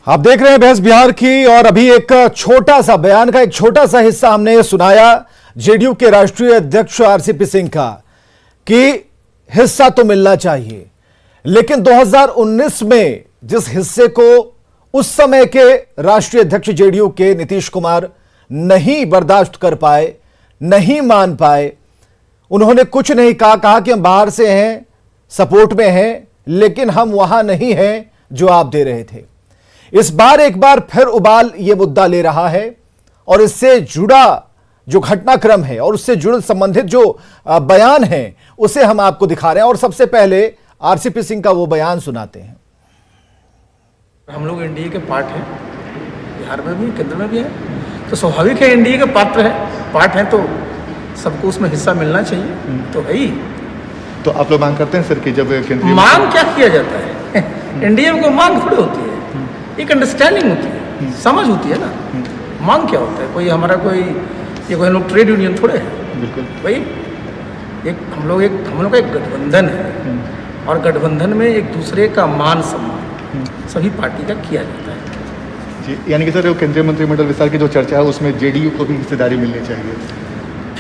आप देख रहे हैं बहस बिहार की। और अभी एक छोटा सा बयान का एक छोटा सा हिस्सा हमने सुनाया जेडीयू के राष्ट्रीय अध्यक्ष आरसीपी सिंह का कि हिस्सा तो मिलना चाहिए, लेकिन 2019 में जिस हिस्से को उस समय के राष्ट्रीय अध्यक्ष जेडीयू के नीतीश कुमार नहीं बर्दाश्त कर पाए, नहीं मान पाए, उन्होंने कुछ नहीं कहा कि हम बाहर से हैं, सपोर्ट में हैं, लेकिन हम वहां नहीं हैं जो आप दे रहे थे। इस बार एक बार फिर उबाल यह मुद्दा ले रहा है और इससे जुड़ा जो घटनाक्रम है और उससे जुड़े संबंधित जो बयान है उसे हम आपको दिखा रहे हैं। और सबसे पहले आरसीपी सिंह का वो बयान सुनाते हैं। हम लोग एनडीए के पार्ट हैं, बिहार में भी केंद्र में भी है, तो स्वाभाविक है एनडीए के पार्ट हैं तो सबको उसमें हिस्सा मिलना चाहिए। तो है ही। तो आप लोग मांग करते हैं सर कि जब केंद्रीय मांग क्या किया जाता है एनडीए में कोई मांग थोड़ी होती है, एक अंडरस्टैंडिंग होती है, समझ होती है ना। मांग क्या होता है? कोई हमारा ये कोई लोग ट्रेड यूनियन थोड़े है। बिल्कुल भाई हम लोग का एक गठबंधन है और गठबंधन में एक दूसरे का मान सम्मान सभी पार्टी का किया जाता है जी। यानी कि सर केंद्रीय मंत्रिमंडल विस्तार की जो चर्चा है उसमें जेडीयू को भी हिस्सेदारी मिलनी चाहिए।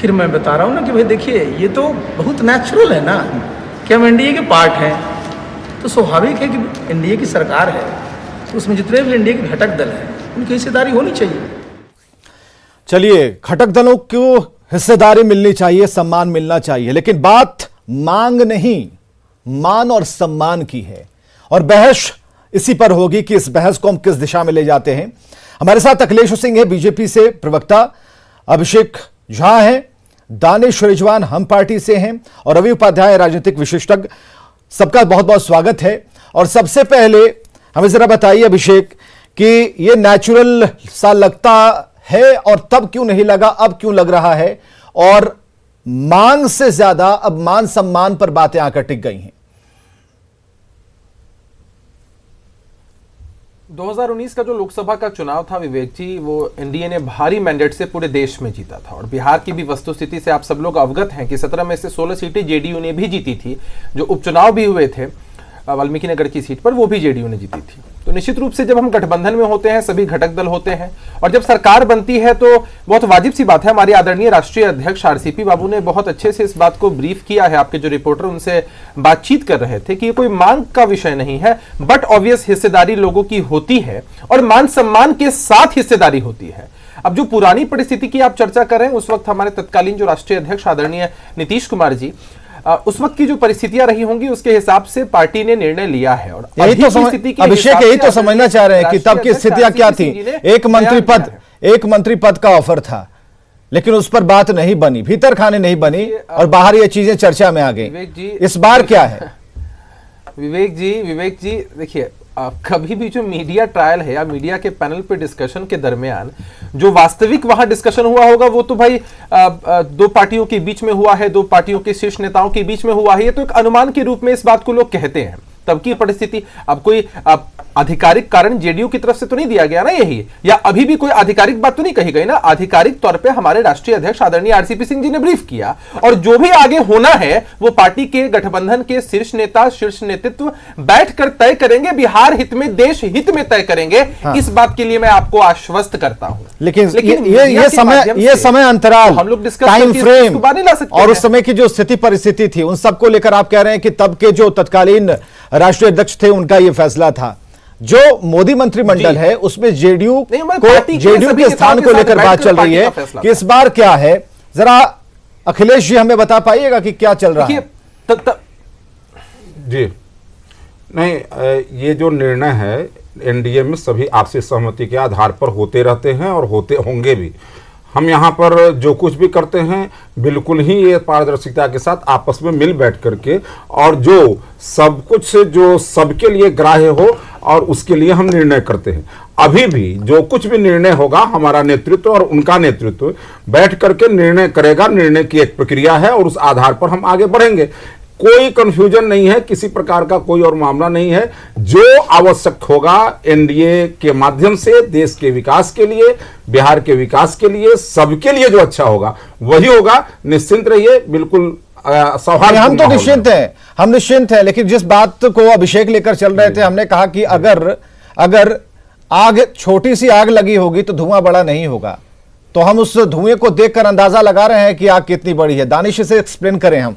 फिर मैं बता रहा हूँ ना कि भाई देखिए, ये तो बहुत नेचुरल है ना कि हम एनडीए के पार्ट हैं, तो स्वाभाविक है कि एनडीए की सरकार है तो उसमें जितने भी एनडीए के घटक दल हैं उनकी हिस्सेदारी होनी चाहिए। चलिए, घटक दलों को हिस्सेदारी मिलनी चाहिए, सम्मान मिलना चाहिए, लेकिन बात मांग नहीं, मान और सम्मान की है। और बहस इसी पर होगी कि इस बहस को हम किस दिशा में ले जाते हैं। हमारे साथ अखिलेश सिंह है, बीजेपी से प्रवक्ता, अभिषेक झा है, दानिश रिजवान हम पार्टी से हैं, और रवि उपाध्याय राजनीतिक विशेषज्ञ। सबका बहुत बहुत स्वागत है। और सबसे पहले हमें जरा बताइए अभिषेक कि ये नेचुरल सा लगता है और तब क्यों नहीं लगा, अब क्यों लग रहा है, और मांग से ज्यादा अब मान सम्मान पर बातें आकर टिक गई हैं। 2019 का जो लोकसभा का चुनाव था विवेक जी, वो एनडीए ने भारी मैंडेट से पूरे देश में जीता था। और बिहार की भी वस्तुस्थिति से आप सब लोग अवगत हैं कि 17 में से 16 सीटें जेडीयू ने भी जीती थी। जो उपचुनाव भी हुए थे वाल्मीकि नगर की सीट पर, वो भी जेडीयू ने जीती थी। तो निश्चित रूप से जब हम गठबंधन में होते हैं, सभी घटक दल होते हैं, और जब सरकार बनती है तो बहुत वाजिब सी बात है। हमारे आदरणीय राष्ट्रीय अध्यक्ष आरसीपी बाबू ने बहुत अच्छे से इस बात को ब्रीफ किया है। आपके जो रिपोर्टर उनसे बातचीत कर रहे थे कि ये कोई मांग का विषय नहीं है, बट ऑब्वियस हिस्सेदारी लोगों की होती है और मान सम्मान के साथ हिस्सेदारी होती है। अब जो पुरानी परिस्थिति की आप चर्चा कर रहे हैं, उस वक्त हमारे तत्कालीन जो राष्ट्रीय अध्यक्ष आदरणीय नीतीश कुमार जी, उस वक्त की जो परिस्थितियां रही होंगी उसके हिसाब से पार्टी ने निर्णय लिया है। और अभिषेक यही तो समझना चाह रहे हैं कि तब की स्थितियां क्या थी। एक मंत्री पद का ऑफर था, लेकिन उस पर बात नहीं बनी, भीतर खाने नहीं बनी, और बाहर ये चीजें चर्चा में आ गई। इस बार क्या है विवेक जी देखिए, कभी भी जो मीडिया ट्रायल है या मीडिया के पैनल पे डिस्कशन के दरमियान जो वास्तविक वहां डिस्कशन हुआ होगा, वो तो भाई दो पार्टियों के बीच में हुआ है, दो पार्टियों के शीर्ष नेताओं के बीच में हुआ है। ये तो एक अनुमान के रूप में इस बात को लोग कहते हैं। तब की परिस्थिति, अब कोई आधिकारिक कारण जेडीयू की तरफ से तो नहीं दिया गया ना यही, या अभी भी कोई आधिकारिक बात तो नहीं कही गई ना। आधिकारिक तौर पे हमारे राष्ट्रीय अध्यक्ष आदरणीय आरसीपी सिंह जी ने ब्रीफ किया, और जो भी आगे होना है वो पार्टी के गठबंधन के शीर्ष नेता, शीर्ष नेतृत्व बैठकर तय करेंगे, बिहार हित में, देश हित में तय करेंगे। हाँ। इस बात के लिए मैं आपको आश्वस्त करता हूं। लेकिन ये समय अंतराल, हम लोग टाइम फ्रेम और उस समय की जो स्थिति परिस्थिति थी, उन सबको लेकर आप कह रहे हैं कि तब के जो तत्कालीन राष्ट्रीय अध्यक्ष थे उनका यह फैसला था। जो मोदी मंत्रिमंडल है उसमें जेडीयू के स्थान को लेकर बात चल रही है कि इस बार क्या है। जरा अखिलेश जी हमें बता पाइएगा कि क्या चल रहा है। जी नहीं, ये जो निर्णय है एनडीए में सभी आपसी सहमति के आधार पर होते रहते हैं और होते होंगे भी। हम यहाँ पर जो कुछ भी करते हैं बिल्कुल ही ये पारदर्शिता के साथ आपस में मिल बैठ करके, और जो सब कुछ जो सबके लिए ग्राह्य हो और उसके लिए हम निर्णय करते हैं। अभी भी जो कुछ भी निर्णय होगा, हमारा नेतृत्व और उनका नेतृत्व बैठ करके निर्णय करेगा। निर्णय की एक प्रक्रिया है और उस आधार पर हम आगे बढ़ेंगे। कोई कंफ्यूजन नहीं है, किसी प्रकार का कोई और मामला नहीं है। जो आवश्यक होगा एनडीए के माध्यम से देश के विकास के लिए, बिहार के विकास के लिए, सबके लिए जो अच्छा होगा वही होगा। निश्चिंत रहिए, बिल्कुल सौहार्द। हम तो निश्चिंत हैं, लेकिन जिस बात को अभिषेक लेकर चल रहे थे, हमने कहा कि अगर आग, छोटी सी आग लगी होगी तो धुआं बड़ा नहीं होगा, तो हम उस धुएं को देखकर अंदाजा लगा रहे हैं कि आग कितनी बड़ी है। दानिश, इसे एक्सप्लेन करें हम।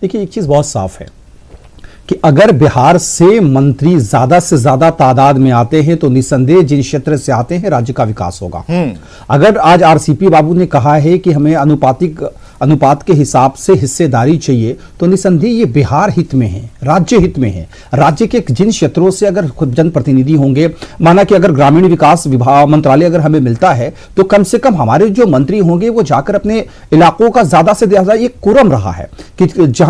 देखिए, एक चीज बहुत साफ है कि अगर बिहार से मंत्री ज्यादा से ज्यादा तादाद में आते हैं तो निसंदेह जिन क्षेत्र से आते हैं राज्य का विकास होगा। अगर आज आरसीपी बाबू ने कहा है कि हमें अनुपात के हिसाब से हिस्सेदारी चाहिए, तो निसंदेह ये बिहार हित में है, राज्य हित में है। राज्य के जिन क्षेत्रों से अगर खुद जनप्रतिनिधि होंगे, माना कि अगर ग्रामीण विकास विभाग मंत्रालय अगर हमें मिलता है, तो कम से कम हमारे जो मंत्री होंगे वो जाकर अपने इलाकों का ज्यादा से ज्यादा, ये कुरम रहा है कि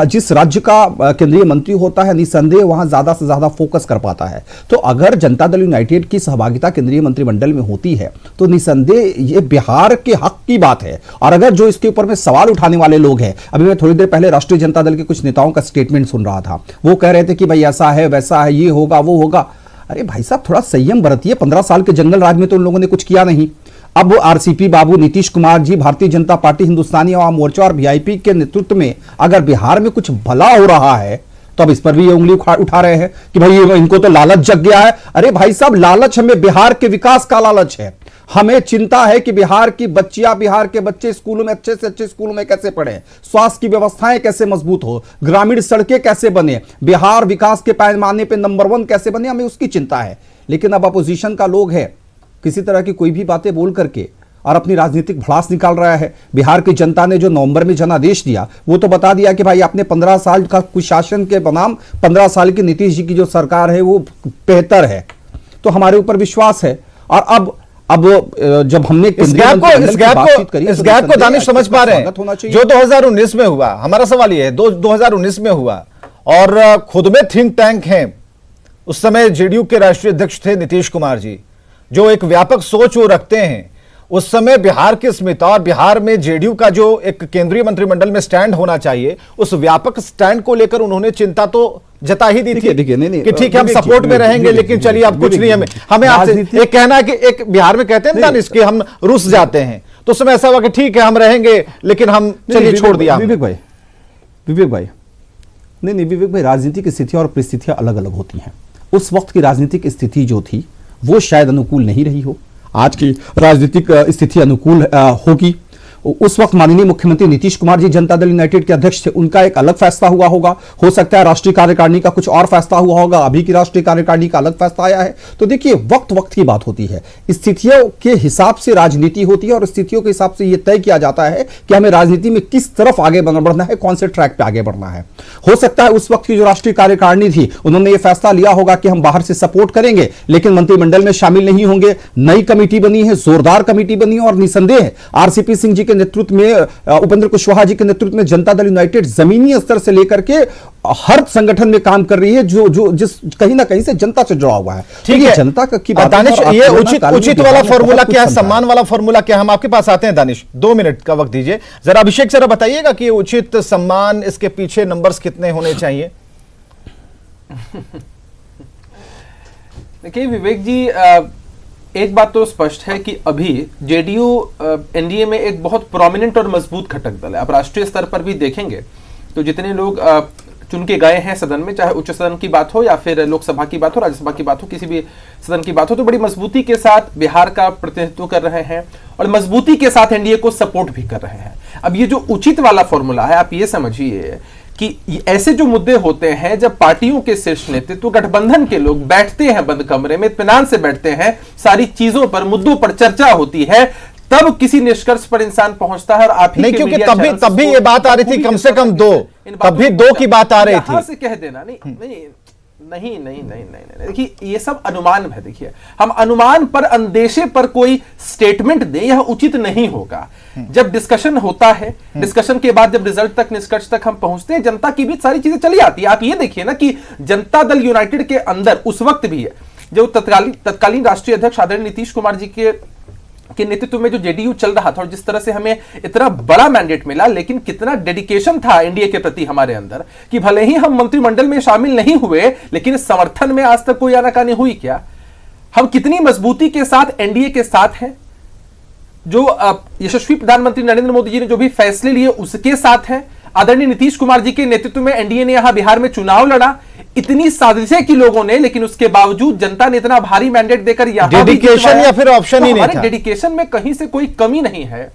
जिस राज्य का केंद्रीय मंत्री होता है निसंदेह वहां ज्यादा से ज्यादा फोकस कर पाता है। तो अगर जनता दल यूनाइटेड की सहभागिता केंद्रीय मंत्रिमंडल में होती है तो निसंदेह ये बिहार के हक की बात है। और अगर जो इसके ऊपर में सवाल उठाने वाले लोग हैं, अभी मैं थोड़ी देर पहले राष्ट्रीय जनता दल के कुछ नेताओं का स्टेटमेंट सुन रहा था, वो कह रहे थे कि भाई ऐसा है वैसा है, ये होगा वो होगा। अरे भाई साहब, थोड़ा संयम बरतिए। 15 साल के जंगल राज में तो उन लोगों ने कुछ किया नहीं। अब आरसीपी बाबू, नीतीश कुमार जी, भारतीय जनता पार्टी, हिंदुस्तानी अवाम मोर्चा और वीआईपी के नेतृत्व में अगर बिहार में कुछ भला हो रहा है तो अब इस पर भी ये उंगली उठा रहे हैं कि भाई इनको तो लालच जग गया है। अरे भाई साहब, लालच हमें बिहार के विकास का लालच है। हमें चिंता है कि बिहार की बच्चियां, बिहार के बच्चे स्कूलों में अच्छे से अच्छे स्कूलों में कैसे पढ़े, स्वास्थ्य की व्यवस्थाएं कैसे मजबूत हो, ग्रामीण सड़कें कैसे बने, बिहार विकास के पैमाने पे नंबर 1 कैसे बने, हमें उसकी चिंता है। लेकिन अब अपोजिशन का लोग है, किसी तरह की कोई भी बातें बोल करके और अपनी राजनीतिक भड़ास निकाल रहा है। बिहार की जनता ने जो नवंबर में जनादेश दिया वो तो बता दिया कि भाई आपने 15 साल का कुशासन के बनाम 15 साल की नीतीश जी की जो सरकार है वो बेहतर है, तो हमारे ऊपर विश्वास है। और अब जब हमने इस गैप को दानिश समझ पा रहे हैं जो 2019 में हुआ। हमारा सवाल यह है, 2019 में हुआ और खुद में थिंक टैंक हैं, उस समय जेडीयू के राष्ट्रीय अध्यक्ष थे नीतीश कुमार जी, जो एक व्यापक सोच वो रखते हैं। उस समय बिहार की अस्मिता और बिहार में जेडीयू का जो एक केंद्रीय मंत्रिमंडल में स्टैंड होना चाहिए, उस व्यापक स्टैंड को लेकर उन्होंने चिंता तो जता ही दी थी कि ठीक है हम सपोर्ट में रहेंगे, लेकिन चलिए अब कुछ नहीं, हमें आपसे एक कहना है कि एक बिहार में कहते हैं ना इसके हम रुस जाते हैं, तो उस समय ऐसा हुआ कि ठीक है हम रहेंगे लेकिन हम चलिए छोड़ दिया। विवेक भाई नहीं, विवेक भाई, राजनीतिक स्थितियां और परिस्थितियां अलग अलग होती हैं। उस वक्त की राजनीतिक स्थिति जो थी वो शायद अनुकूल नहीं रही हो, आज की राजनीतिक स्थिति अनुकूल होगी। उस वक्त माननीय मुख्यमंत्री नीतीश कुमार जी जनता दल यूनाइटेड के अध्यक्ष थे, उनका एक अलग फैसला हुआ होगा, हो सकता है राष्ट्रीय कार्यकारिणी का कुछ और फैसला हुआ होगा, अभी की राष्ट्रीय कार्यकारिणी का अलग फैसला आया है। तो देखिए, वक्त की बात होती है, स्थितियों के हिसाब से राजनीति होती है और स्थितियों के हिसाब से यह तय किया जाता है कि हमें राजनीति में किस तरफ आगे बढ़ना है, कौन से ट्रैक पे आगे बढ़ना है। हो सकता है उस वक्त की जो राष्ट्रीय कार्यकारिणी थी उन्होंने यह फैसला लिया होगा कि हम बाहर से सपोर्ट करेंगे लेकिन मंत्रिमंडल में शामिल नहीं होंगे। नई कमेटी बनी है, जोरदार कमेटी बनी है और निसंदेह आरसीपी सिंह जी के नेतृत्व में, उपेंद्र कुशवाहा जी के नेतृत्व में जनता दल यूनाइटेड जमीनी स्तर से लेकर के हर संगठन में काम कर रही है जो जिस कहीं ना कहीं से जनता से जुड़ा हुआ है। ठीक है, जनता की बात। दानिश, ये उचित वाला फॉर्मूला क्या है, सम्मान वाला फॉर्मूला क्या है? हम आपके पास आते हैं दानिश, 2 मिनट का वक्त दीजिए जरा। अभिषेक जरा बताइएगा कि उचित सम्मान, इसके पीछे नंबर्स कितने होने चाहिए? देखिए विवेक जी, एक बात तो स्पष्ट है कि अभी जेडीयू एनडीए में एक बहुत प्रोमिनेंट और मजबूत घटक दल है। आप राष्ट्रीय स्तर पर भी देखेंगे तो जितने लोग चुन के गए हैं सदन में, चाहे उच्च सदन की बात हो या फिर लोकसभा की बात हो, राज्यसभा की बात हो, किसी भी सदन की बात हो, तो बड़ी मजबूती के साथ बिहार का प्रतिनिधित्व कर रहे हैं और मजबूती के साथ एनडीए को सपोर्ट भी कर रहे हैं। अब ये जो उचित वाला फॉर्मूला है, आप ये समझिए कि ऐसे जो मुद्दे होते हैं जब पार्टियों के शीर्ष नेतृत्व, गठबंधन के लोग बैठते हैं बंद कमरे में, इत्मीनान से बैठते हैं, सारी चीजों पर, मुद्दों पर चर्चा होती है, तब किसी निष्कर्ष पर इंसान पहुंचता है। और आप ही नहीं, क्योंकि तब भी ये बात आ रही थी, कम से कम 2, तब भी 2 की बात आ रही थी। यहां से कह देना नहीं, देखिए ये सब अनुमान है। देखिए, हम अनुमान पर, अंदेशे पर कोई स्टेटमेंट दें, यह उचित नहीं होगा। जब डिस्कशन होता है, डिस्कशन के बाद जब रिजल्ट तक, निष्कर्ष तक हम पहुंचते हैं, जनता की भी सारी चीजें चली आती है। आप ये देखिए ना कि जनता दल यूनाइटेड के अंदर उस वक्त भी है जो तत्कालीन राष्ट्रीय अध्यक्ष आदरणीय नीतीश कुमार जी के नेतृत्व में जो जेडीयू चल रहा था और जिस तरह से हमें इतना बड़ा मैंडेट मिला, लेकिन कितना डेडिकेशन था एनडीए के प्रति हमारे अंदर कि भले ही हम मंत्रिमंडल में शामिल नहीं हुए लेकिन समर्थन में आज तक कोई आनाकानी हुई क्या? हम कितनी मजबूती के साथ एनडीए के साथ हैं, जो यशस्वी प्रधानमंत्री नरेंद्र मोदी जी ने जो भी फैसले लिए उसके साथ हैं। आदरणीय नीतीश कुमार जी के नेतृत्व में एनडीए ने यहां बिहार में चुनाव लड़ा, इतनी साजिशें की लोगों ने, लेकिन उसके बावजूद जनता ने इतना भारी मैंडेट देकर यहां भी डेडिकेशन जितवाया। या फिर ऑप्शन तो ही नहीं हमारे था। डेडिकेशन में कहीं से कोई कमी नहीं है।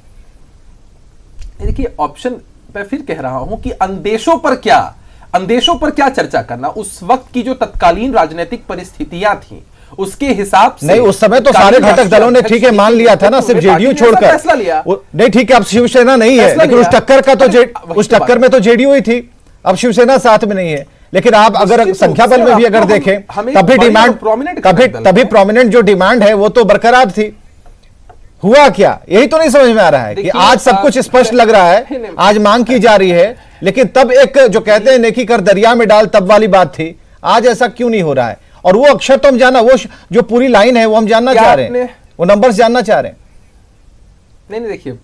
देखिए, ऑप्शन मैं फिर कह रहा हूं कि अंदेशों पर क्या चर्चा करना, उस वक्त की जो तत्कालीन राजनीतिक परिस्थितियां थी उसके हिसाब से। नहीं, उस समय तो सारे घटक दलों ने ठीक है मान लिया था ना, सिर्फ जेडीयू छोड़कर। फैसला लिया नहीं ठीक है, अब शिवसेना नहीं है, लेकिन उस टक्कर का तो उस टक्कर में तो जेडीयू ही थी, अब शिवसेना साथ में नहीं है। लेकिन आप अगर संख्या बल में भी अगर देखें, तभी डिमांड, तभी प्रोमिनेंट जो डिमांड है वो तो बरकरार थी। हुआ क्या, यही तो नहीं समझ में आ रहा है कि आज सब कुछ स्पष्ट लग रहा है, आज मांग की जा रही है, लेकिन तब एक जो कहते हैं नेकी कर दरिया में डाल, तब वाली बात थी। आज ऐसा क्यों नहीं हो रहा है? और वो अक्षर तो हम जानना, वो जो पूरी लाइन है वो हम जानना चाह रहे हैं, वो नंबर्स जानना चाह रहे हैं। नहीं देखिए,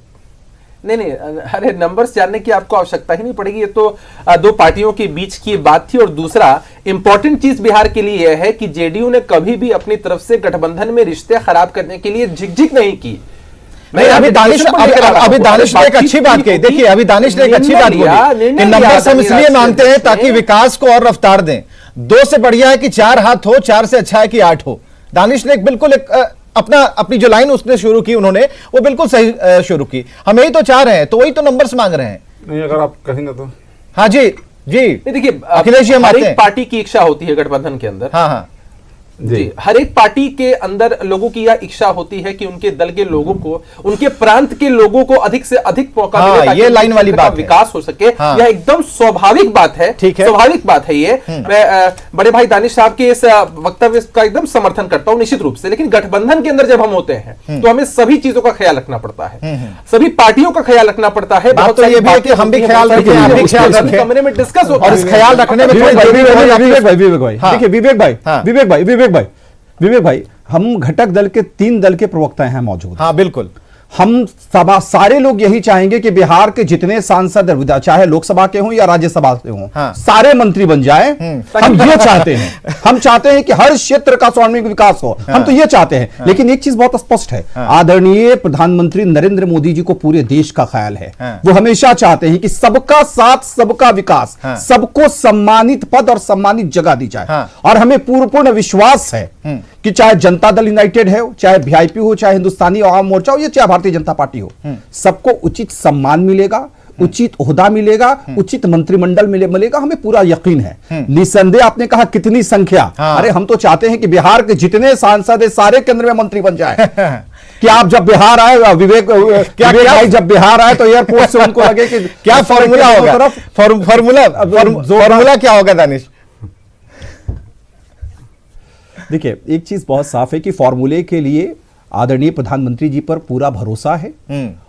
नहीं, अरे नंबर्स जानने की आपको आवश्यकता ही नहीं पड़ेगी। ये तो दो पार्टियों के बीच की बात थी। और दूसरा इंपॉर्टेंट चीज बिहार के लिए यह है कि जेडीयू ने कभी भी अपनी तरफ से गठबंधन में रिश्ते खराब करने के लिए झिकझिक नहीं की। अभी दानिश ने एक अच्छी बात कही। देखिए, अभी दानिश ने एक अच्छी बात बोली कि नंबर्स हम इसलिए मांगते हैं ताकि विकास को और रफ्तार दें। 2 से बढ़िया है कि 4 हाथ हो, 4 से अच्छा है कि 8 हो। दानिश ने एक बिल्कुल अपनी जो लाइन उसने शुरू की, उन्होंने वो बिल्कुल सही शुरू की। हम यही तो चाह रहे हैं, तो वही तो नंबर्स मांग रहे हैं। नहीं, अगर आप कहेंगे तो। हाँ जी जी, देखिए, अखिलेश जी, हम हर आते एक हैं। पार्टी की इच्छा होती है गठबंधन के अंदर। हाँ हाँ जी, हर एक पार्टी के अंदर लोगों की यह इच्छा होती है कि उनके दल के लोगों को, उनके प्रांत के लोगों को अधिक से अधिक मौका हाँ, मिले ताकि ये लाइन वाली क्षेत्र का बात है। विकास हो सके। हाँ। यह एकदम स्वाभाविक बात है, ठीक है। स्वाभाविक बात है ये। मैं बड़े भाई दानिश साहब के इस वक्तव्य का एकदम समर्थन करता हूं निश्चित रूप से। लेकिन गठबंधन के अंदर जब हम होते हैं तो हमें सभी चीजों का ख्याल रखना पड़ता है, सभी पार्टियों का ख्याल रखना पड़ता है। बात तो ये भी है कि हम भी ख्याल रखें, आप भी ख्याल रखें, कमरे में डिस्कस होता और है। इस ख्याल रखने में विवेक भाई, हम घटक दल के 3 दल के प्रवक्ता हैं मौजूद। हाँ बिल्कुल, हम सारे लोग यही चाहेंगे कि बिहार के जितने सांसद चाहे लोकसभा के हों या राज्यसभा के हों, हाँ। सारे मंत्री बन जाएं। हम ये चाहते हैं, हम चाहते हैं कि हर क्षेत्र का स्वाभाविक विकास हो। हम तो ये चाहते हैं। लेकिन एक चीज बहुत स्पष्ट है, आदरणीय प्रधानमंत्री नरेंद्र मोदी जी को पूरे देश का ख्याल है। वो हमेशा चाहते हैं कि सबका साथ, सबका विकास, सबको सम्मानित पद और सम्मानित जगह दी जाए। और हमें पूर्ण विश्वास है कि चाहे जनता दल यूनाइटेड है, चाहे वीआईपी हो, चाहे हिंदुस्तानी आवाम मोर्चा हो, या चाहे भारतीय जनता पार्टी हो, सबको उचित सम्मान मिलेगा, उचित ओहदा मिलेगा, उचित मंत्रिमंडल मिलेगा। हमें पूरा यकीन है। निसंदेह आपने कहा कितनी संख्या, अरे हम तो चाहते हैं कि बिहार के जितने सांसद है सारे केंद्र में मंत्री बन जाए। कि आप जब बिहार आए, विवेक भाई जब बिहार आए तो एयरपोर्ट से उनको लगे कि क्या फॉर्मूला होगा, फॉर्मूला क्या होगा दानिश? देखिए, एक चीज बहुत साफ है कि फॉर्मूले के लिए आदरणीय प्रधानमंत्री जी पर पूरा भरोसा है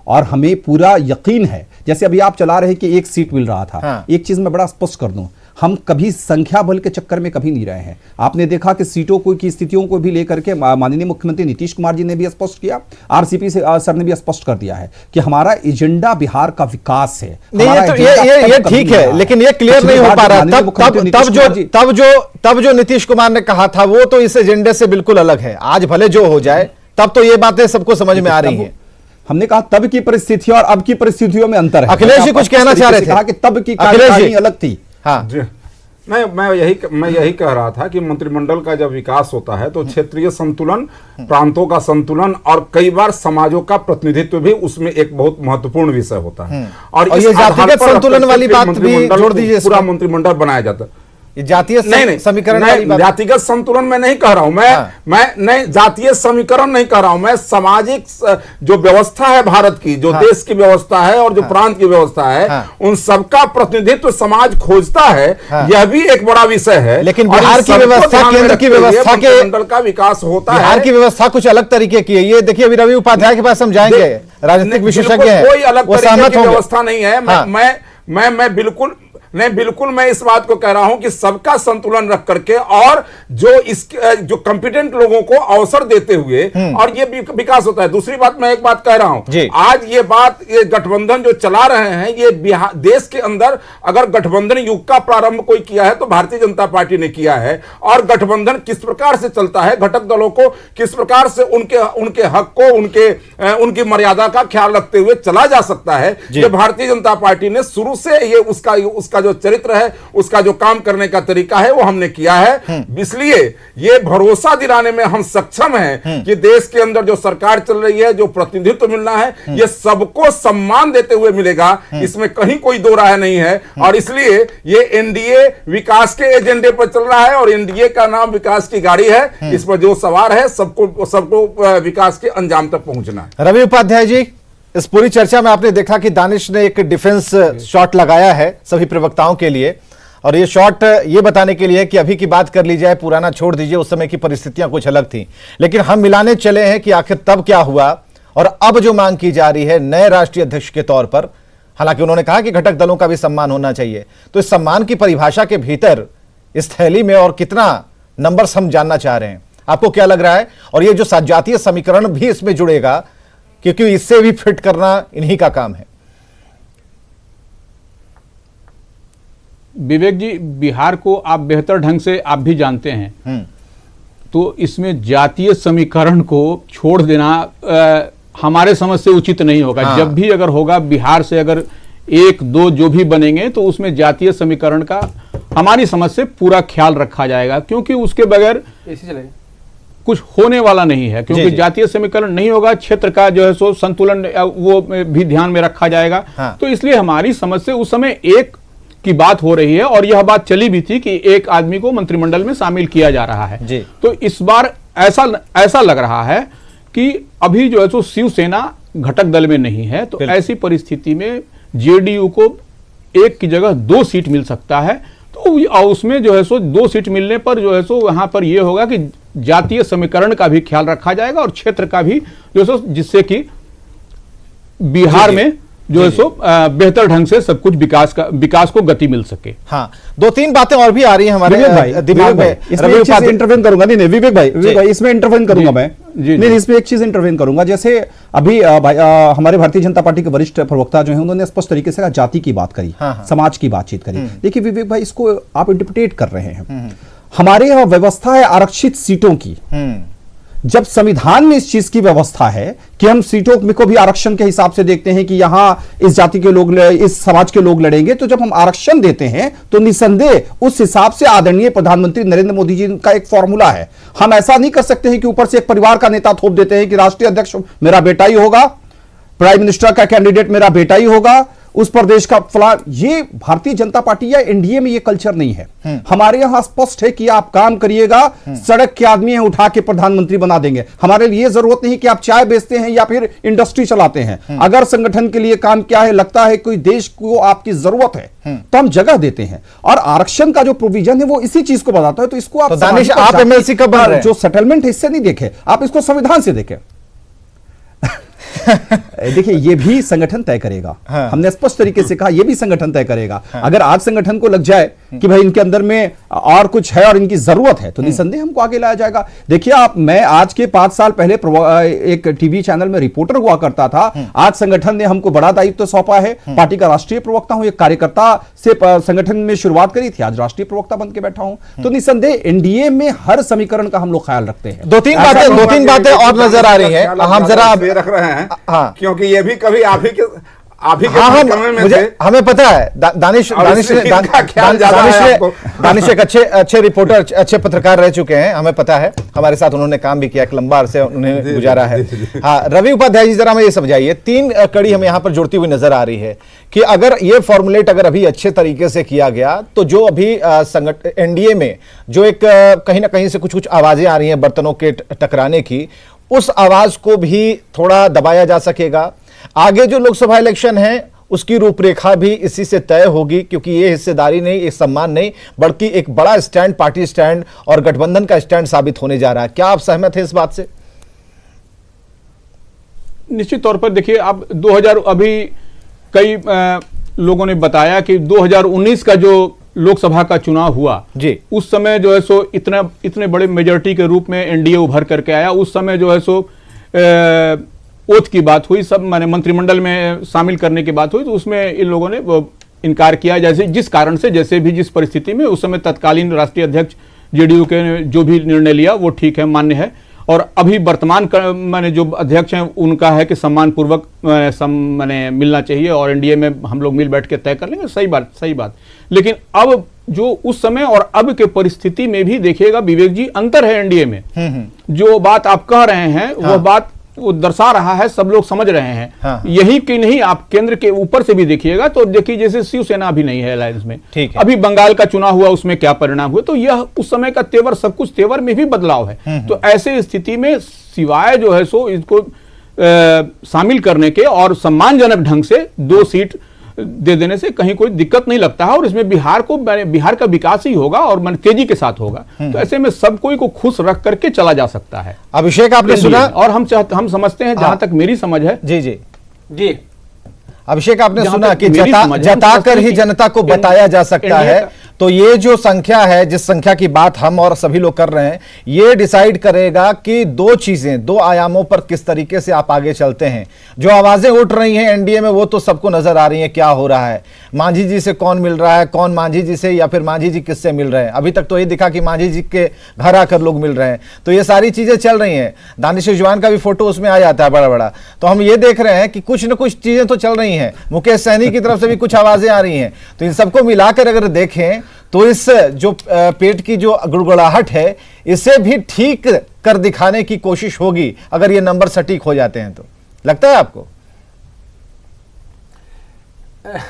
और हमें पूरा यकीन है। जैसे अभी आप चला रहे कि एक सीट मिल रहा था। हाँ। एक चीज मैं बड़ा स्पष्ट कर दूं, हम कभी संख्या बल के चक्कर में कभी नहीं रहे हैं। आपने देखा कि सीटों को की स्थितियों को भी लेकर के माननीय मुख्यमंत्री नीतीश कुमार जी ने भी स्पष्ट किया, आरसीपी से सर ने भी स्पष्ट कर दिया है कि हमारा एजेंडा बिहार का विकास है। नहीं, तो ये ठीक है, लेकिन ये क्लियर नहीं हो पा रहा। तब जो नीतीश कुमार ने कहा था वो तो इस एजेंडे से बिल्कुल अलग है। आज भले जो हो जाए, तब तो ये बातें सबको समझ में आ रही हैं। हमने कहा तब की परिस्थितियों और अब की परिस्थितियों में अंतर है। अखिलेश जी कुछ कहना चाह रहे थे, कहा कि तब की कार्यकारिणी अलग थी। हाँ जी, नहीं, मैं यही कह रहा था कि मंत्रिमंडल का जब विकास होता है तो क्षेत्रीय संतुलन, प्रांतों का संतुलन और कई बार समाजों का प्रतिनिधित्व भी उसमें एक बहुत महत्वपूर्ण विषय होता है। और ये जातिगत संतुलन वाली बात भी जोड़ दीजिए, पूरा मंत्रिमंडल बनाया जाता है। जातीय समीकरण वाली बात, जातिगत संतुलन में नहीं कह रहा हूं मैं नहीं, जातीय समीकरण नहीं कह रहा हूं मैं। सामाजिक जो व्यवस्था है भारत की, जो देश की व्यवस्था है और जो प्रांत की व्यवस्था है, उन सबका प्रतिनिधित्व समाज खोजता है। यह भी एक बड़ा विषय है। लेकिन बिहार की व्यवस्था, केंद्र की व्यवस्था के मंडल का विकास होता है। बिहार की व्यवस्था कुछ अलग तरीके की है। ये देखिए, अभी रवि उपाध्याय के पास हम जाएंगे, राजनीतिक विशेषज्ञ हैं, कोई अलग तरीके की व्यवस्था नहीं है। मैं बिल्कुल मैं इस बात को कह रहा हूं कि सबका संतुलन रख करके और जो कॉम्पिटेंट लोगों को अवसर देते हुए और ये विकास होता है। दूसरी बात, मैं एक बात कह रहा हूं, आज ये गठबंधन जो चला रहे हैं, ये बिहार देश के अंदर अगर गठबंधन युग का प्रारंभ कोई किया है तो भारतीय जनता पार्टी ने किया है। और गठबंधन किस प्रकार से चलता है, घटक दलों को किस प्रकार से उनके हक को, उनकी मर्यादा का ख्याल रखते हुए चला जा सकता है, ये भारतीय जनता पार्टी ने शुरू से ये उसका उसका जो चरित्र है, उसका जो काम करने का तरीका है, वो हमने किया है। इसलिए ये भरोसा दिलाने में हम सक्षम हैं कि देश के अंदर जो सरकार चल रही है, जो प्रतिनिधित्व मिलना है, ये सबको सम्मान देते हुए मिलेगा, इसमें कहीं कोई दो राय नहीं है। और इसलिए ये एनडीए विकास के एजेंडे पर चल रहा है और एनडीए का नाम विकास की गाड़ी है। इस पर जो सवार है सबको विकास के अंजाम तक पहुंचना है। रवि उपाध्याय जी, इस पूरी चर्चा में आपने देखा कि दानिश ने एक डिफेंस शॉट लगाया है सभी प्रवक्ताओं के लिए, और ये शॉट ये बताने के लिए कि अभी की बात कर ली जाए, पुराना छोड़ दीजिए, उस समय की परिस्थितियां कुछ अलग थी। लेकिन हम मिलाने चले हैं कि आखिर तब क्या हुआ और अब जो मांग की जा रही है नए राष्ट्रीय अध्यक्ष के तौर पर। हालांकि उन्होंने कहा कि घटक दलों का भी सम्मान होना चाहिए, तो इस सम्मान की परिभाषा के भीतर इस थैली में और कितना नंबर्स हम जानना चाह रहे हैं, आपको क्या लग रहा है? और ये जो जातीय समीकरण भी इसमें जुड़ेगा, क्योंकि इससे भी फिट करना इन्हीं का काम है। विवेक जी, बिहार को आप बेहतर ढंग से आप भी जानते हैं, तो इसमें जातीय समीकरण को छोड़ देना हमारे समझ से उचित नहीं होगा। हाँ। जब भी अगर होगा बिहार से अगर एक दो जो भी बनेंगे तो उसमें जातीय समीकरण का हमारी समझ से पूरा ख्याल रखा जाएगा, क्योंकि उसके बगैर कुछ होने वाला नहीं है। क्योंकि जातीय समीकरण नहीं होगा, क्षेत्र का जो है सो संतुलन वो भी ध्यान में रखा जाएगा। हाँ। तो इसलिए हमारी समझ से उस समय एक की बात हो रही है और यह बात चली भी थी कि एक आदमी को मंत्रिमंडल में शामिल किया जा रहा है जी। तो इस बार ऐसा लग रहा है कि अभी जो है सो शिवसेना घटक दल में नहीं है, तो ऐसी परिस्थिति में जेडीयू को एक की जगह 2 सीट मिल सकता है। तो उसमें जो है सो 2 सीट मिलने पर जो है सो वहां पर यह होगा कि जातीय समीकरण का भी ख्याल रखा जाएगा और क्षेत्र का भी जो है सो, जिससे कि बिहार में जो है सो बेहतर ढंग से सब कुछ विकास को गति मिल सके। हाँ, 2-3 बातें और भी आ रही हैं हमारे दिमाग में। इसमें एक चीज इंटरवेन करूंगा, नहीं विवेक भाई इसमें इंटरवेन करूंगा मैं। नहीं, इसमें एक चीज इंटरवेन करूंगा। जैसे अभी हमारे भारतीय जनता पार्टी के वरिष्ठ प्रवक्ता जो हैं उन्होंने स्पष्ट तरीके से जाति की बात करी, समाज की बातचीत करी। देखिए विवेक भाई, इसको आप इंटरप्रिटेट कर रहे हैं। हमारे यहाँ व्यवस्था है आरक्षित सीटों की। जब संविधान में इस चीज की व्यवस्था है कि हम सीटों में को भी आरक्षण के हिसाब से देखते हैं कि यहां इस जाति के लोग, इस समाज के लोग लड़ेंगे, तो जब हम आरक्षण देते हैं तो निसंदेह उस हिसाब से आदरणीय प्रधानमंत्री नरेंद्र मोदी जी का एक फॉर्मूला है। हम ऐसा नहीं कर सकते हैं कि ऊपर से एक परिवार का नेता थोप देते हैं कि राष्ट्रीय अध्यक्ष मेरा बेटा ही होगा, प्राइम मिनिस्टर का कैंडिडेट मेरा बेटा ही होगा, उस प्रदेश का फला। ये भारतीय जनता पार्टी या एनडीए में ये कल्चर नहीं है। हमारे यहां स्पष्ट है कि आप काम करिएगा, सड़क के आदमी हैं उठा के प्रधानमंत्री बना देंगे। हमारे लिए जरूरत नहीं कि आप चाय बेचते हैं या फिर इंडस्ट्री चलाते हैं। अगर संगठन के लिए काम किया है, लगता है कोई देश को आपकी जरूरत है, तो हम जगह देते हैं। और आरक्षण का जो प्रोविजन है वो इसी चीज को बताता है। तो इसको आप दानिश, आप एमएलसी कब बन रहे हैं? जो सेटलमेंट है इससे नहीं देखे, आप इसको संविधान से देखें। देखिए, ये भी संगठन तय करेगा। हाँ। हमने स्पष्ट तरीके से कहा, ये भी संगठन तय करेगा। हाँ। अगर आज संगठन को लग जाए कि भाई इनके अंदर में और कुछ है और इनकी जरूरत है, तो निसंदेह हमको आगे लाया जाएगा। देखिए मैं आज के 5 साल पहले एक टीवी चैनल में रिपोर्टर हुआ करता था। आज संगठन ने हमको बड़ा दायित्व सौंपा है। पार्टी का राष्ट्रीय प्रवक्ता हूं, एक कार्यकर्ता से संगठन में शुरुआत करी थी, आज राष्ट्रीय प्रवक्ता बन के बैठा हूं। तो निसंदेह एनडीए में हर समीकरण का हम लोग ख्याल रखते हैं। 2-3 बातें और नजर आ रही हैं। हम जरा रख रहे हैं। हाँ, क्योंकि ये भी कभी आप ही के हमें पता है। दानिश एक अच्छे रिपोर्टर, अच्छे पत्रकार रह चुके हैं, हमें पता है। हमारे साथ उन्होंने काम भी किया, एक लंबा अरसे उन्हें गुजारा है। हाँ, रवि उपाध्याय जी, जरा हमें ये समझाइए, 3 कड़ी हमें यहाँ पर जुड़ती हुई नजर आ रही है कि अगर ये फॉर्मुलेट अगर अभी अच्छे तरीके से किया गया, तो जो अभी एनडीए में जो एक कहीं ना कहीं से कुछ आवाजें आ रही हैं बर्तनों के टकराने की, उस आवाज को भी थोड़ा दबाया जा सकेगा। आगे जो लोकसभा इलेक्शन है उसकी रूपरेखा भी इसी से तय होगी, क्योंकि ये हिस्सेदारी नहीं, ये सम्मान नहीं, बल्कि एक बड़ा स्टैंड, पार्टी स्टैंड और गठबंधन का स्टैंड साबित होने जा रहा है। क्या आप सहमत हैं इस बात से? निश्चित तौर पर देखिए, आप 2000 अभी कई लोगों ने बताया कि 2019 का जो लोकसभा का चुनाव हुआ जी, उस समय जो है सो इतने बड़े मेजॉरिटी के रूप में एनडीए उभर करके आया। उस समय जो है सो ओथ की बात हुई, सब माने मंत्रिमंडल में शामिल करने की बात हुई, तो उसमें इन लोगों ने इनकार किया। जिस कारण से जैसे भी जिस परिस्थिति में उस समय तत्कालीन राष्ट्रीय अध्यक्ष जेडीयू के जो भी निर्णय लिया वो ठीक है, मान्य है। और अभी वर्तमान माने जो अध्यक्ष हैं उनका है कि सम्मान पूर्वक माने मिलना चाहिए और एनडीए में हम लोग मिल बैठ के तय कर लेंगे। सही बात। लेकिन अब जो उस समय और अब के परिस्थिति में भी देखिएगा विवेक जी, अंतर है एनडीए में। जो बात आप कह रहे हैं वह बात वो दर्शा रहा है, सब लोग समझ रहे हैं। यही कि नहीं, आप केंद्र के ऊपर से भी देखिएगा तो देखिए जैसे शिवसेना अभी नहीं है अलायंस में, अभी बंगाल का चुनाव हुआ उसमें क्या परिणाम हुए, तो यह उस समय का तेवर, सब कुछ तेवर में भी बदलाव है। तो ऐसे स्थिति में सिवाय जो है सो इसको शामिल करने के और सम्मानजनक ढंग से 2 सीट दे देने से कहीं कोई दिक्कत नहीं लगता है और इसमें बिहार का विकास ही होगा और तेजी के साथ होगा। तो ऐसे में सब कोई को खुश रख करके चला जा सकता है। अभिषेक, आपने सुना, और हम समझते हैं, जहां तक मेरी समझ है। जी अभिषेक, आपने सुना कि जताकर ही जनता को बताया जा सकता है। तो ये जो संख्या है, जिस संख्या की बात हम और सभी लोग कर रहे हैं, ये डिसाइड करेगा कि 2 चीजें, 2 आयामों पर किस तरीके से आप आगे चलते हैं। जो आवाजें उठ रही हैं एनडीए में वो तो सबको नजर आ रही है, क्या हो रहा है, मांझी जी से कौन मिल रहा है, कौन मांझी जी से, या फिर मांझी जी किससे मिल रहे हैं। अभी तक तो ये दिखा कि मांझी जी के घर आकर लोग मिल रहे हैं। तो ये सारी चीजें चल रही हैं। दानिश रिजवान का भी फोटो उसमें आ जाता है बड़ा बड़ा। तो हम ये देख रहे हैं कि कुछ न कुछ चीजें तो चल रही हैं। मुकेश सहनी की तरफ से भी कुछ आवाजें आ रही हैं। तो इन सबको मिलाकर अगर देखें तो इस जो पेट की जो गुड़गुड़ाहट है, इसे भी ठीक कर दिखाने की कोशिश होगी अगर ये नंबर सटीक हो जाते हैं। तो लगता है आपको?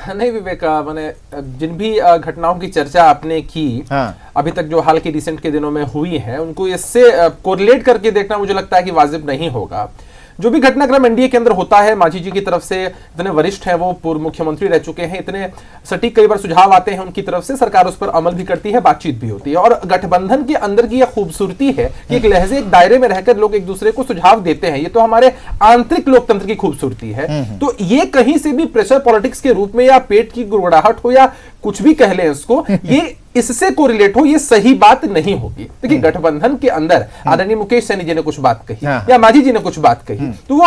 नहीं विवेक, मैंने जिन भी घटनाओं की चर्चा आपने की अभी तक जो हाल के रिसेंट के दिनों में हुई है, उनको इससे कोरिलेट करके देखना मुझे लगता है कि वाजिब नहीं होगा। जो भी घटनाक्रम एनडीए के अंदर होता है, मांझी जी की तरफ से इतने वरिष्ठ हैं, वो पूर्व मुख्यमंत्री रह चुके हैं, इतने सटीक कई बार सुझाव आते हैं उनकी तरफ से, सरकार उस पर अमल भी करती है, बातचीत भी होती है। और गठबंधन के अंदर की यह खूबसूरती है कि एक लहजे, एक दायरे में रहकर लोग एक दूसरे को सुझाव देते हैं। ये तो हमारे आंतरिक लोकतंत्र की खूबसूरती है। तो ये कहीं से भी प्रेशर पॉलिटिक्स के रूप में या पेट की गुड़गुड़ाहट हो या कुछ भी कह लें इसको, ये इससे कोरिलेट हो, ये सही बात नहीं होगी। देखिए गठबंधन के अंदर आदरणीय मुकेश सहनी जी ने कुछ बात कही या मांझी जी ने कुछ बात कही, तो वो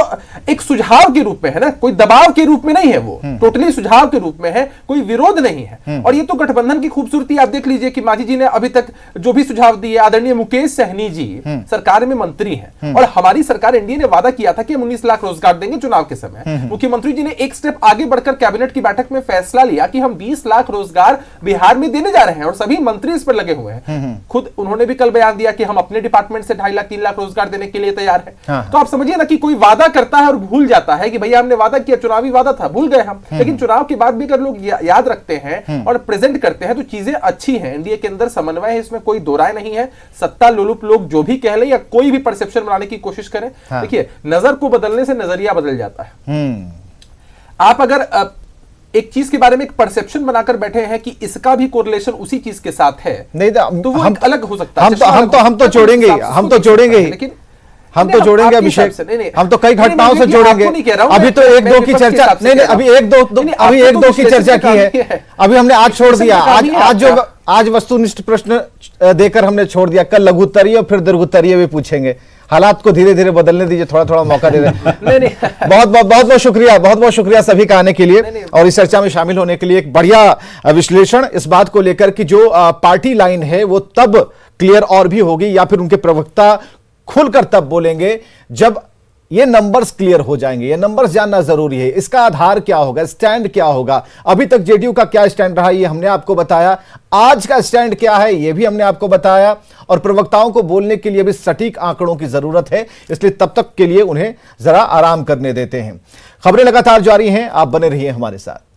एक सुझाव के रूप में है ना, कोई दबाव के रूप में नहीं है, वो टोटली सुझाव के रूप में है, कोई विरोध नहीं है। और ये तो गठबंधन की खूबसूरती। आप देख लीजिए कि मांझी जी ने अभी तक जो भी सुझाव दिए, आदरणीय मुकेश सहनी जी सरकार में मंत्री हैं और हमारी सरकार एनडीए ने वादा किया था कि हम 19 लाख रोजगार देंगे चुनाव के समय। मुख्यमंत्री जी ने एक स्टेप आगे बढ़कर कैबिनेट की बैठक में फैसला लिया कि हम 20 लाख रोजगार बिहार में देने जा रहे हैं और सभी मंत्री इस पर लगे हुए हैं। खुद उन्होंने भी कल बयान दिया कि हम अपने डिपार्टमेंट से 2.5 लाख 3 लाख रोजगार देने के लिए तैयार है। तो आप समझिए ना कि कोई वादा करता है और भूल जाता है कि भैया हमने वादा किया, चुनावी वादा था, भूल गए हम। लेकिन चुनाव के बाद भी अगर लोग याद रखते हैं और प्रेजेंट करते हैं तो चीजें अच्छी हैं। एनडीए के अंदर समन्वय है, इसमें कोई दो राय नहीं है। सत्ता लोलुप लोग जो भी कह ले या कोई भी परसेप्शन बनाने की कोशिश करें, देखिए नजर को बदलने से नजरिया बदल जाता है। आप अगर एक चीज के बारे में एक परसेप्शन बनाकर बैठे हैं कि इसका भी कोरिलेशन उसी चीज के साथ है, नहीं तो वो हम अलग हो सकता है। हम तो जोड़ेंगे, हम तो जोड़ेंगे, लेकिन हम तो जोड़ेंगे अभिषेक, हम तो कई घटनाओं से जोड़ेंगे। अभी तो 1-2 की चर्चा नहीं, अभी 1-2 की चर्चा की है। अभी हमने आज छोड़ दिया, आज वस्तुनिष्ठ प्रश्न देकर हमने छोड़ दिया। कल लघु उत्तरीय और फिर दीर्घ उत्तरीय भी पूछेंगे। हालात को धीरे धीरे बदलने दीजिए, थोड़ा थोड़ा मौका दे दें। बहुत बहुत शुक्रिया सभी का आने के लिए और इस चर्चा में शामिल होने के लिए। एक बढ़िया विश्लेषण इस बात को लेकर कि जो पार्टी लाइन है वो तब क्लियर और भी होगी या फिर उनके प्रवक्ता खुलकर तब बोलेंगे जब ये नंबर्स क्लियर हो जाएंगे। ये नंबर्स जानना जरूरी है। इसका आधार क्या होगा, स्टैंड क्या होगा। अभी तक जेडीयू का क्या स्टैंड रहा ये हमने आपको बताया, आज का स्टैंड क्या है ये भी हमने आपको बताया। और प्रवक्ताओं को बोलने के लिए भी सटीक आंकड़ों की जरूरत है, इसलिए तब तक के लिए उन्हें जरा आराम करने देते हैं। खबरें लगातार जारी हैं, आप बने रहिए हमारे साथ।